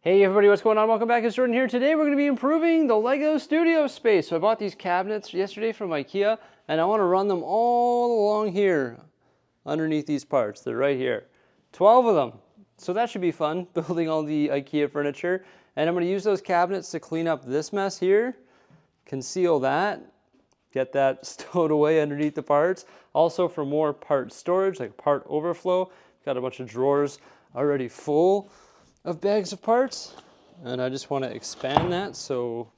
Hey everybody, what's going on? Welcome back. It's Jordan here. Today we're going to be improving the Lego studio space. So I bought these cabinets yesterday from IKEA and I want to run them all along here underneath these parts. They're right here. 12 of them. So that should be fun, building all the IKEA furniture. And I'm going to use those cabinets to clean up this mess here, conceal that, get that stowed away underneath the parts. Also for more part storage, like part overflow. Got a bunch of drawers already full of bags of parts, and I just want to expand that so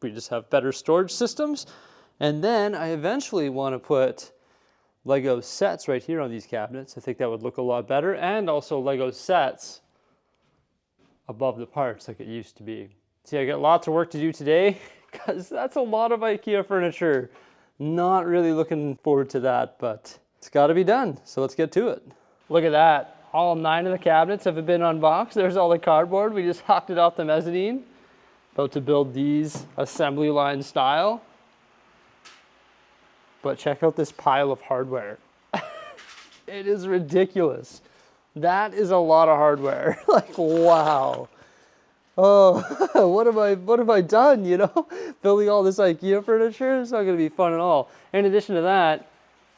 we just have better storage systems. And then I eventually want to put Lego sets right here on these cabinets. I think that would look a lot better, and also Lego sets above the parts like it used to be. See, I got lots of work to do today because that's a lot of IKEA furniture. Not really looking forward to that, but it's got to be done, so let's get to it. Look at that. All 9 of the cabinets have been unboxed. There's all the cardboard. We just hocked it off the mezzanine. About to build these assembly line style. But check out this pile of hardware. It is ridiculous. That is a lot of hardware. Like, wow. Oh, what have I done, you know? Building all this IKEA furniture, it's not gonna be fun at all. In addition to that,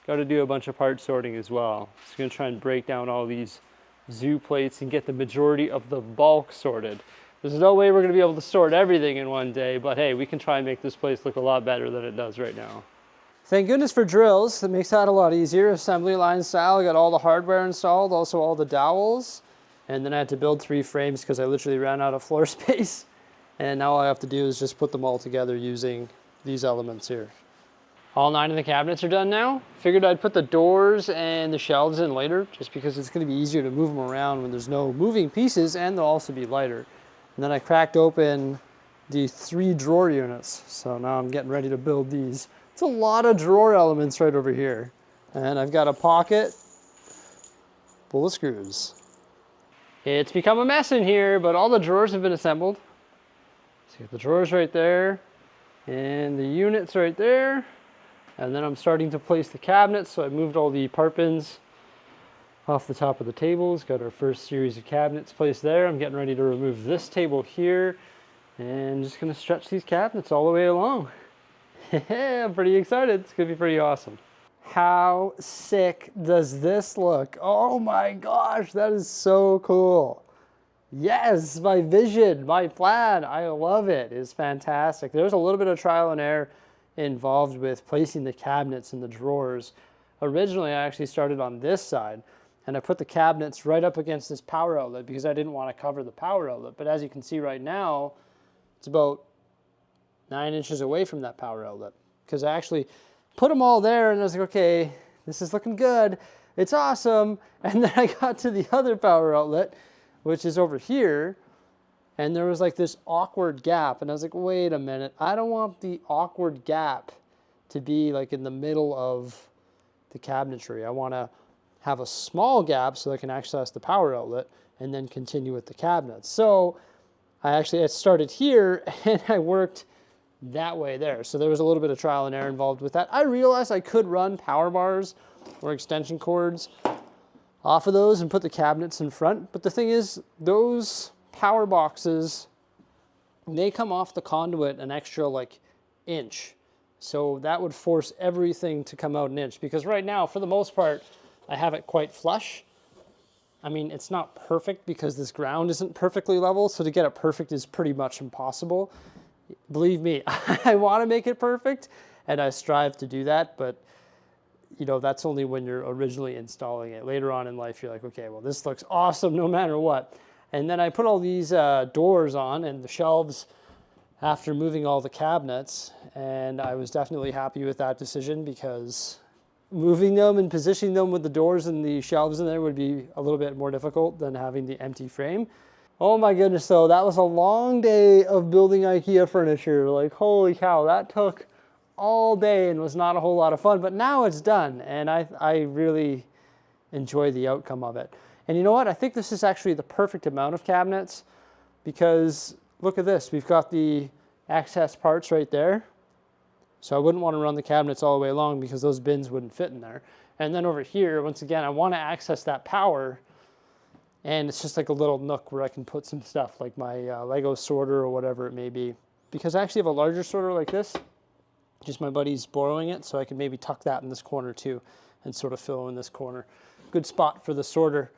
got to do a bunch of part sorting as well. Just gonna try and break down all these zoo plates and get the majority of the bulk sorted. There's no way we're gonna be able to sort everything in one day, but hey, we can try and make this place look a lot better than it does right now. Thank goodness for drills. That makes that a lot easier. Assembly line style. I got all the hardware installed, also all the dowels. And then I had to build 3 frames because I literally ran out of floor space. And now all I have to do is just put them all together using these elements here. All 9 of the cabinets are done now. Figured I'd put the doors and the shelves in later just because it's going to be easier to move them around when there's no moving pieces, and they'll also be lighter. And then I cracked open the 3 drawer units. So now I'm getting ready to build these. It's a lot of drawer elements right over here. And I've got a pocket full of screws. It's become a mess in here, but all the drawers have been assembled. So you got the drawers right there and the units right there. And then I'm starting to place the cabinets, so I moved all the part bins off the top of the tables. Got our first series of cabinets placed there. I'm getting ready to remove this table here and just gonna stretch these cabinets all the way along. I'm pretty excited. It's gonna be pretty awesome. How sick does this look? Oh my gosh, that is so cool. Yes, my vision, my plan, I love it. It's fantastic. There's a little bit of trial and error involved with placing the cabinets in the drawers. Originally, I actually started on this side and I put the cabinets right up against this power outlet because I didn't want to cover the power outlet. But as you can see right now, it's about 9 inches away from that power outlet because I actually put them all there and I was like, okay, this is looking good. It's awesome. And then I got to the other power outlet, which is over here. And there was like this awkward gap. And I was like, wait a minute. I don't want the awkward gap to be like in the middle of the cabinetry. I want to have a small gap so I can access the power outlet and then continue with the cabinets. So I started here and I worked that way there. So there was a little bit of trial and error involved with that. I realized I could run power bars or extension cords off of those and put the cabinets in front. But the thing is, those power boxes, they come off the conduit an extra like inch. So that would force everything to come out an inch because right now, for the most part, I have it quite flush. I mean, it's not perfect because this ground isn't perfectly level. So to get it perfect is pretty much impossible. Believe me, I want to make it perfect and I strive to do that. But you know, that's only when you're originally installing it. Later on in life, you're like, okay, well, this looks awesome no matter what. And then I put all these doors on and the shelves after moving all the cabinets. And I was definitely happy with that decision because moving them and positioning them with the doors and the shelves in there would be a little bit more difficult than having the empty frame. Oh my goodness, though, that was a long day of building IKEA furniture. Like, holy cow, that took all day and was not a whole lot of fun. But now it's done and I really enjoy the outcome of it. And you know what? I think this is actually the perfect amount of cabinets because look at this. We've got the access parts right there. So I wouldn't want to run the cabinets all the way along because those bins wouldn't fit in there. And then over here, once again, I want to access that power And it's just like a little nook where I can put some stuff like my Lego sorter or whatever it may be. Because I actually have a larger sorter like this, just my buddy's borrowing it, so I can maybe tuck that in this corner too and sort of fill in this corner. Good spot for the sorter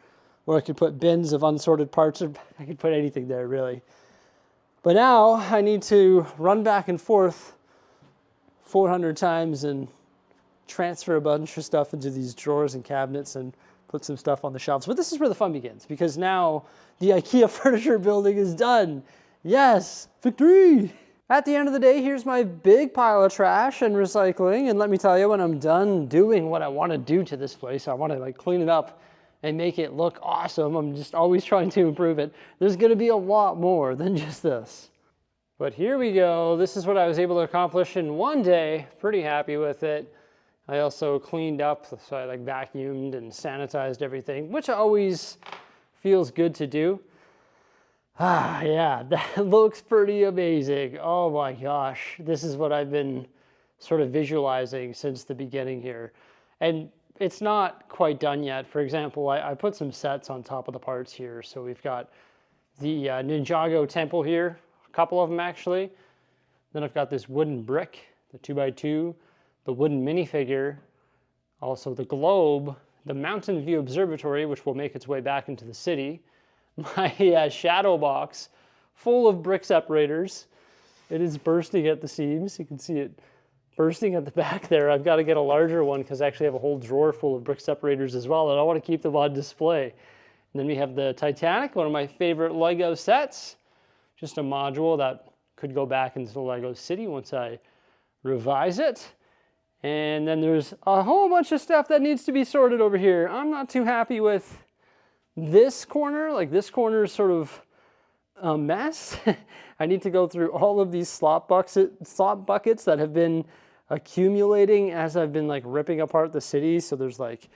where I could put bins of unsorted parts. I could put anything there really. But now I need to run back and forth 400 times and transfer a bunch of stuff into these drawers and cabinets and put some stuff on the shelves. But this is where the fun begins, because now the IKEA furniture building is done. Yes, victory! At the end of the day, here's my big pile of trash and recycling. And let me tell you, when I'm done doing what I want to do to this place, I want to like clean it up and make it look awesome. I'm just always trying to improve it. There's going to be a lot more than just this. But here we go. This is what I was able to accomplish in one day. Pretty happy with it. I also cleaned up, so I like vacuumed and sanitized everything, which always feels good to do. Ah, yeah, that looks pretty amazing. Oh my gosh, this is what I've been sort of visualizing since the beginning here. And it's not quite done yet. For example, I put some sets on top of the parts here. So we've got the Ninjago temple here, a couple of them actually. Then I've got this wooden brick, the 2x2, the wooden minifigure, also the globe, the Mountain View Observatory, which will make its way back into the city, my shadow box full of brick separators. It is bursting at the seams. You can see it bursting at the back there. I've got to get a larger one because I actually have a whole drawer full of brick separators as well, and I want to keep them on display. And then we have the Titanic, one of my favorite Lego sets. Just a module that could go back into the Lego City once I revise it. And then there's a whole bunch of stuff that needs to be sorted over here. I'm not too happy with this corner. Like this corner is sort of a mess. I need to go through all of these slop buckets that have been accumulating as I've been like ripping apart the city. So there's like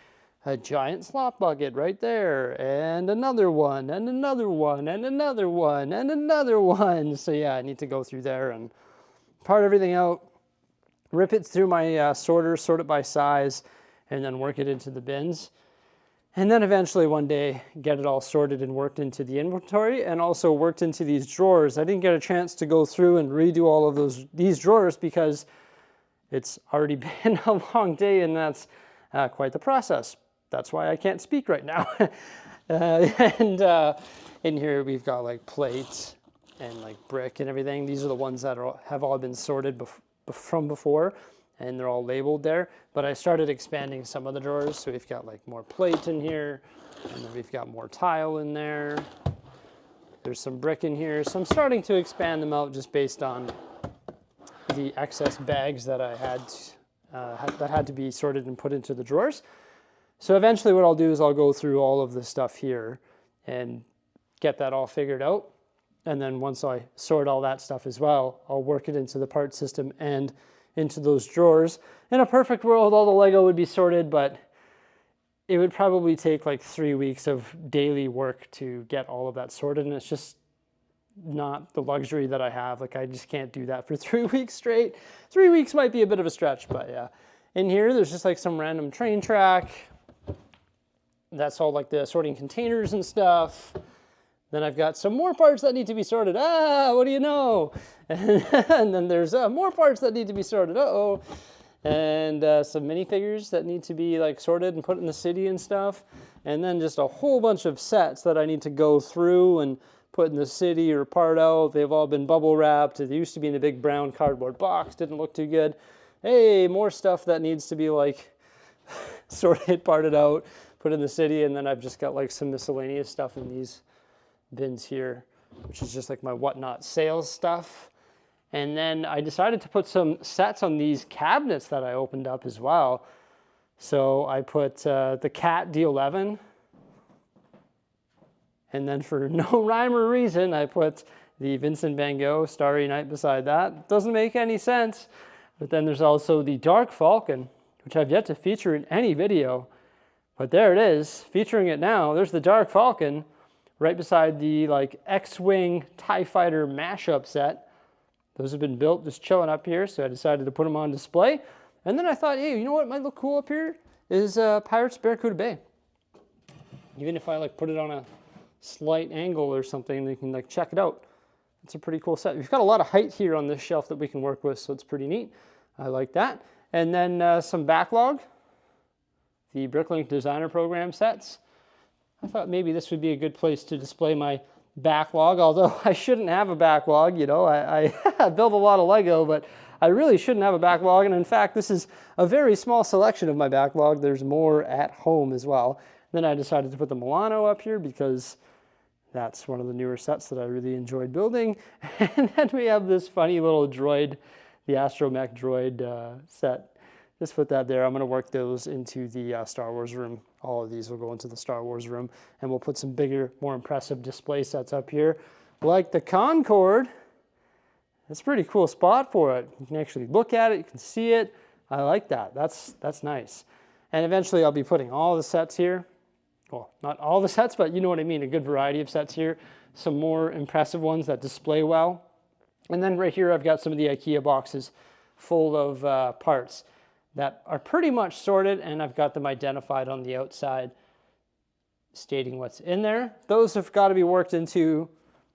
a giant slop bucket right there, and another one, and another one, and another one, and another one. So yeah, I need to go through there and part everything out, rip it through my sorter, sort it by size, and then work it into the bins. And then eventually one day get it all sorted and worked into the inventory and also worked into these drawers. I didn't get a chance to go through and redo all of these drawers because it's already been a long day, and that's quite the process. That's why I can't speak right now. In here we've got like plates and like brick and everything. These are the ones that have all been sorted from before, and they're all labeled there. But I started expanding some of the drawers, so we've got like more plate in here, and then we've got more tile in there. There's some brick in here, so I'm starting to expand them out just based on the excess bags that I had that had to be sorted and put into the drawers. So eventually what I'll do is I'll go through all of this stuff here and get that all figured out. And then once I sort all that stuff as well, I'll work it into the part system and into those drawers. In a perfect world, all the Lego would be sorted, but it would probably take like 3 weeks of daily work to get all of that sorted, and it's just not the luxury that I have. Like, I just can't do that for 3 weeks straight. 3 weeks might be a bit of a stretch, but yeah. In here, there's just like some random train track. That's all like the sorting containers and stuff. Then I've got some more parts that need to be sorted. Ah, what do you know? And then there's more parts that need to be sorted. Uh-oh. And some minifigures that need to be like sorted and put in the city and stuff. And then just a whole bunch of sets that I need to go through and put in the city or part out. They've all been bubble wrapped. It used to be in a big brown cardboard box. Didn't look too good. Hey, more stuff that needs to be like sorted, parted out, put in the city. And then I've just got like some miscellaneous stuff in these bins here, which is just like my whatnot sales stuff. And then I decided to put some sets on these cabinets that I opened up as well. So I put the Cat D11, and then for no rhyme or reason, I put the Vincent van Gogh Starry Night beside that. Doesn't make any sense. But then there's also the Dark Falcon, which I've yet to feature in any video. But there it is, featuring it now. There's the Dark Falcon right beside the like X-Wing TIE Fighter mashup set. Those have been built just chilling up here, so I decided to put them on display. And then I thought, hey, you know what might look cool up here is Pirates Barracuda Bay. Even if I like put it on slight angle or something, they can like check it out. It's a pretty cool set. We've got a lot of height here on this shelf that we can work with, so it's pretty neat. I like that. And then some backlog, the Bricklink Designer Program sets. I thought maybe this would be a good place to display my backlog, although I shouldn't have a backlog. You know, I build a lot of Lego, but I really shouldn't have a backlog. And in fact, this is a very small selection of my backlog. There's more at home as well. Then I decided to put the Milano up here because that's one of the newer sets that I really enjoyed building. And then we have this funny little droid, the Astromech droid set. Just put that there. I'm going to work those into the Star Wars room. All of these will go into the Star Wars room. And we'll put some bigger, more impressive display sets up here. Like the Concorde. It's a pretty cool spot for it. You can actually look at it. You can see it. I like that. That's nice. And eventually I'll be putting all the sets here. Well, not all the sets, but you know what I mean. A good variety of sets here. Some more impressive ones that display well. And then right here I've got some of the IKEA boxes full of parts that are pretty much sorted, and I've got them identified on the outside stating what's in there. Those have got to be worked into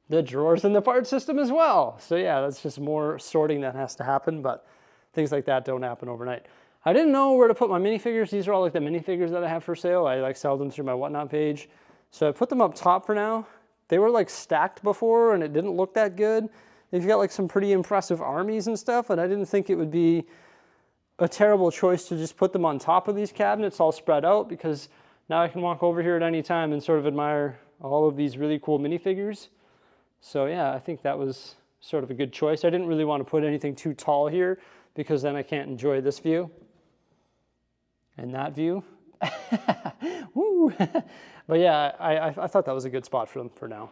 the drawers in the part system as well. So yeah, that's just more sorting that has to happen, but things like that don't happen overnight. I didn't know where to put my minifigures. These are all like the minifigures that I have for sale. I like sell them through my Whatnot page. So I put them up top for now. They were like stacked before and it didn't look that good. They've got like some pretty impressive armies and stuff, and I didn't think it would be a terrible choice to just put them on top of these cabinets all spread out, because now I can walk over here at any time and sort of admire all of these really cool minifigures. So yeah, I think that was sort of a good choice. I didn't really want to put anything too tall here because then I can't enjoy this view and that view. Woo! But yeah, I thought that was a good spot for them for now.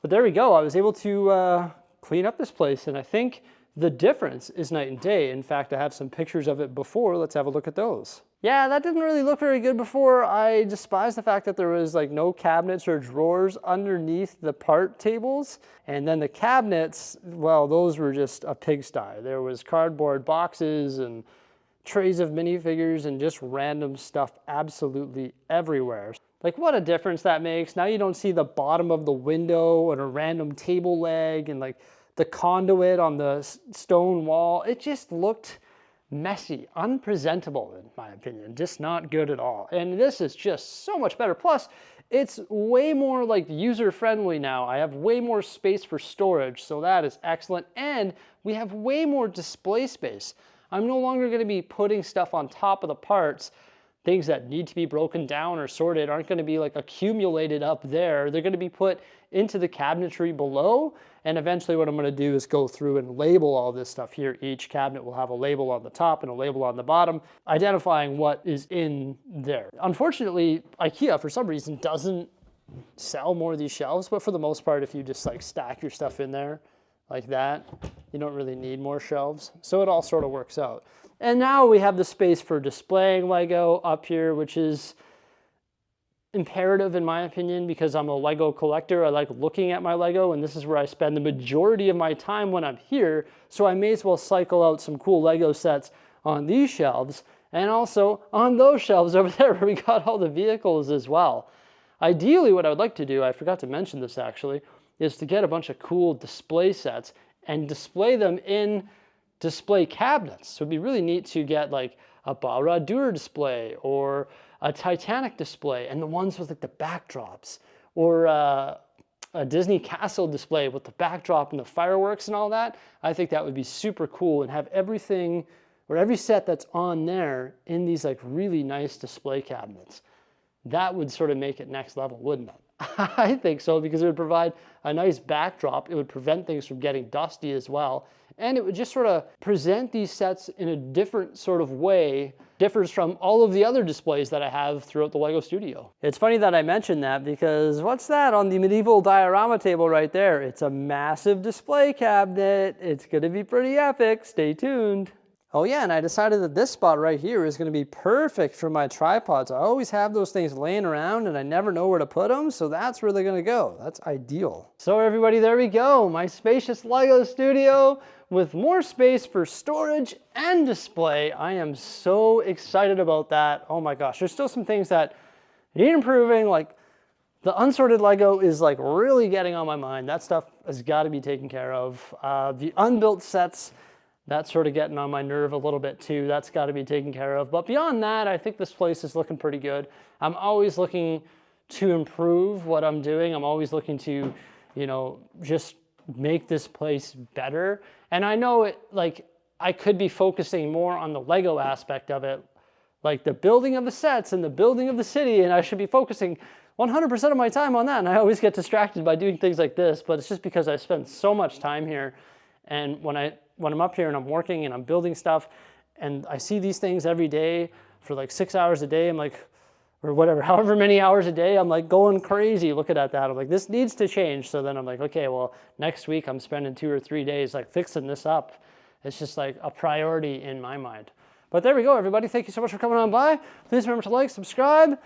But there we go. I was able to clean up this place, and I think the difference is night and day. In fact, I have some pictures of it before. Let's have a look at those. Yeah, that didn't really look very good before. I despise the fact that there was like no cabinets or drawers underneath the part tables. And then the cabinets, well, those were just a pigsty. There was cardboard boxes and trays of minifigures and just random stuff absolutely everywhere. Like, what a difference that makes. Now you don't see the bottom of the window and a random table leg and like the conduit on the stone wall. It just looked messy, unpresentable in my opinion, just not good at all. And this is just so much better. Plus, it's way more like user-friendly now. I have way more space for storage, so that is excellent. And we have way more display space. I'm no longer going to be putting stuff on top of the parts. Things that need to be broken down or sorted aren't going to be like accumulated up there. They're going to be put into the cabinetry below. And eventually what I'm going to do is go through and label all this stuff here. Each cabinet will have a label on the top and a label on the bottom, identifying what is in there. Unfortunately, IKEA for some reason doesn't sell more of these shelves, but for the most part, if you just like stack your stuff in there like that, you don't really need more shelves. So it all sort of works out. And now we have the space for displaying Lego up here, which is imperative in my opinion because I'm a Lego collector. I like looking at my Lego, and this is where I spend the majority of my time when I'm here. So I may as well cycle out some cool Lego sets on these shelves and also on those shelves over there where we got all the vehicles as well. Ideally, what I would like to do, I forgot to mention this actually, is to get a bunch of cool display sets and display them in display cabinets. So it'd be really neat to get like a Barad-dûr display or a Titanic display, and the ones with like the backdrops, or a Disney castle display with the backdrop and the fireworks and all that. I think that would be super cool, and have everything or every set that's on there in these like really nice display cabinets. That would sort of make it next level, wouldn't it? I think so, because it would provide a nice backdrop. It would prevent things from getting dusty as well. And it would just sort of present these sets in a different sort of way, differs from all of the other displays that I have throughout the Lego studio. It's funny that I mentioned that, because what's that on the medieval diorama table right there? It's a massive display cabinet. It's going to be pretty epic. Stay tuned. Oh yeah, and I decided that this spot right here is going to be perfect for my tripods. I always have those things laying around and I never know where to put them, so that's where they're going to go. That's ideal. So everybody, there we go. My spacious Lego studio with more space for storage and display. I am so excited about that. Oh my gosh, there's still some things that need improving, like The unsorted Lego is like really getting on my mind. That stuff has got to be taken care of. The unbuilt sets, that's sort of getting on my nerve a little bit too. That's got to be taken care of. But beyond that, I think this place is looking pretty good. I'm always looking to improve what I'm doing. I'm always looking to, you know, just make this place better. And I know it, like, I could be focusing more on the Lego aspect of it, like the building of the sets and the building of the city, and I should be focusing 100% of my time on that, and I always get distracted by doing things like this, but it's just because I spend so much time here, and when I'm up here and I'm working and I'm building stuff, and I see these things every day for like 6 hours a day, I'm like, or whatever, however many hours a day, I'm like going crazy looking at that. I'm like, this needs to change. So then I'm like, okay, well, next week I'm spending 2 or 3 days like fixing this up. It's just like a priority in my mind. But there we go, everybody. Thank you so much for coming on by. Please remember to like, subscribe,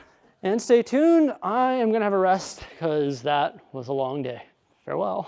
and stay tuned. I am gonna have a rest because that was a long day. Farewell.